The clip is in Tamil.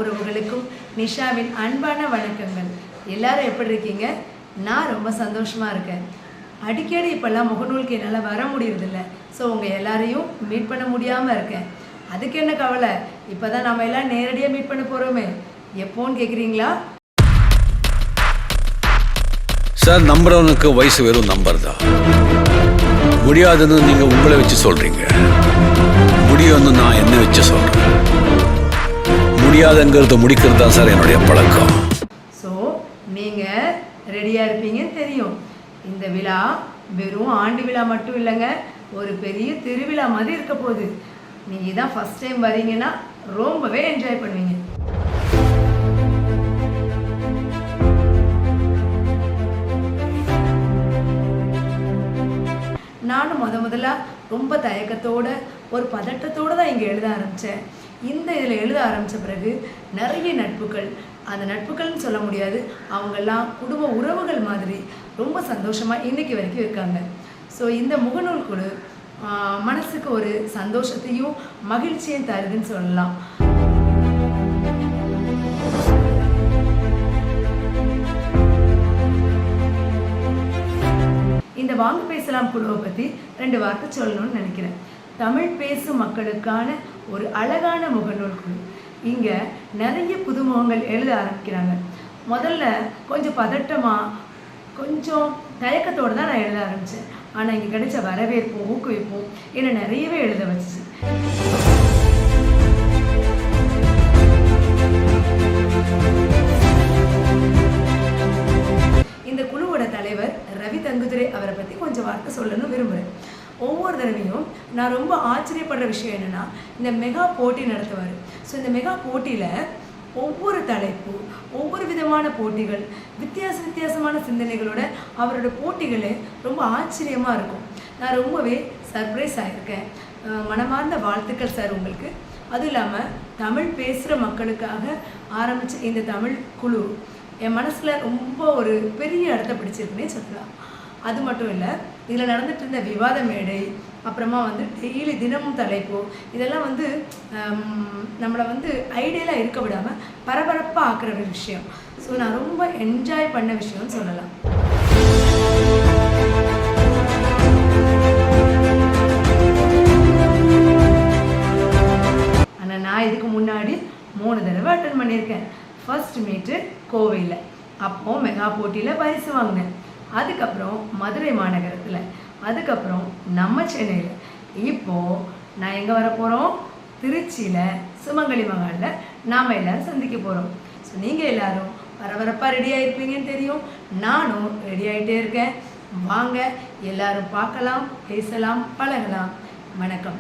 உறவுகளுக்கும் நிஷாவின் அன்பான வணக்கங்கள். எல்லாரும் எப்படி இருக்கீங்க? நான் ரொம்ப சந்தோஷமாக இருக்கேன். அடிக்கடி இப்போல்லாம் முகநூலுக்கு என்னால் வர முடியறதில்ல. ஸோ உங்கள் எல்லாரையும் மீட் பண்ண முடியாமல் இருக்கேன். அதுக்கு என்ன கவலை, இப்போ தான் நம்ம எல்லாம் நேரடியாக மீட் பண்ண போகிறோமே. எப்போன்னு கேட்குறீங்களா? சார், நம்புறவனுக்கு வயசு வெறும் நம்பர் தான். முடியாதுன்னு நீங்கள் உங்களை வச்சு சொல்கிறீங்க, முடியும்னு நான் என்ன வச்சு சொல்கிறேன். முடியாதுங்கிறத முடிக்கிறது தான் சார் என்னுடைய பழக்கம். ஸோ நீங்கள் ரெடியாக இருப்பீங்கன்னு தெரியும். இந்த விழா வெறும் ஆண்டு விழா மட்டும் இல்லைங்க, ஒரு பெரிய திருவிழா மாதிரி இருக்க போகுது. நீங்கள் தான் ஃபஸ்ட் டைம் வரீங்கன்னா ரொம்பவே என்ஜாய் பண்ணுவீங்க. நானும் முதல்ல ரொம்ப தயக்கத்தோட ஒரு பதட்டத்தோடு தான் இங்கே எழுத ஆரம்பித்தேன். இதில் எழுத ஆரம்பித்த பிறகு நிறைய நட்புகள், அந்த நட்புகள்னு சொல்ல முடியாது, அவங்கெல்லாம் குடும்ப உறவுகள் மாதிரி ரொம்ப சந்தோஷமாக இன்றைக்கி வரைக்கும் இருக்காங்க. ஸோ இந்த முகநூல் குழு மனசுக்கு ஒரு சந்தோஷத்தையும் மகிழ்ச்சியும் தருதுன்னு சொல்லலாம். இந்த வாங்க பேசலாம் குழுவை பற்றி 2 வார்த்தை சொல்லணும்னு நினைக்கிறேன். தமிழ் பேசும் மக்களுக்கான ஒரு அழகான முகநூல் குழு. இங்கே நிறைய புதுமுகங்கள் எழுத ஆரம்பிக்கிறாங்க. முதல்ல கொஞ்சம் பதட்டமாக, கொஞ்சம் தயக்கத்தோடு தான் நான் எழுத ஆரம்பித்தேன். ஆனால் இங்கே கிடைச்ச வரவேற்பும் ஊக்குவிப்பும் என்னை நிறையவே எழுத வச்சிச்சு. இந்த குழுவோட தலைவர் ரவி தங்குதுரை அவரை பற்றி கொஞ்சம் வார்த்தை சொல்லணும்னு விரும்புகிறேன். ஒவ்வொரு தடவையும் நான் ரொம்ப ஆச்சரியப்படுற விஷயம் என்னென்னா, இந்த மெகா போட்டி நடத்துவார். ஸோ இந்த மெகா போட்டியில் ஒவ்வொரு தலைப்பு, ஒவ்வொரு விதமான போட்டிகள், வித்தியாசமான சிந்தனைகளோட அவரோட போட்டிகளே ரொம்ப ஆச்சரியமாக இருக்கும். நான் ரொம்பவே சர்ப்ரைஸ் ஆகியிருக்கேன். மனமார்ந்த வாழ்த்துக்கள் சார் உங்களுக்கு. அதுவும் இல்லாமல் தமிழ் பேசுகிற மக்களுக்காக ஆரம்பித்த இந்த தமிழ் குழு என் மனசில் ரொம்ப ஒரு பெரிய இடத்த பிடிச்சிருக்குன்னே சொல்லலாம். அது மட்டும் இல்லை, இதில் நடந்துட்டு இருந்த விவாத மேடை, அப்புறமா டெய்லி தினமும் தலைப்பு, இதெல்லாம் நம்மளை ஐடியலாக இருக்க விடாமல் பரபரப்பாக ஆக்குற ஒரு விஷயம். ஸோ நான் ரொம்ப என்ஜாய் பண்ண விஷயம்னு சொல்லலாம். ஆனால் நான் இதுக்கு முன்னாடி 3 தடவை அட்டன் பண்ணியிருக்கேன். ஃபர்ஸ்ட் மீட்டு கோவையில், அப்போ மெகா போட்டியில் பரிசு வாங்கினேன். அதுக்கப்புறம் மதுரை மாநகரத்தில், அதுக்கப்புறம் நம்ம சென்னையில், இப்போது நான் எங்கே வர போகிறோம்? திருச்சியில் சுமங்கலி மகாலில் நாம் எல்லோரும் சந்திக்க போகிறோம். ஸோ நீங்கள் எல்லோரும் பரபரப்பாக ரெடியாக இருப்பீங்கன்னு தெரியும். நானும் ரெடி ஆகிட்டே இருக்கேன். வாங்க எல்லோரும் பார்க்கலாம், பேசலாம், பழகலாம். வணக்கம்.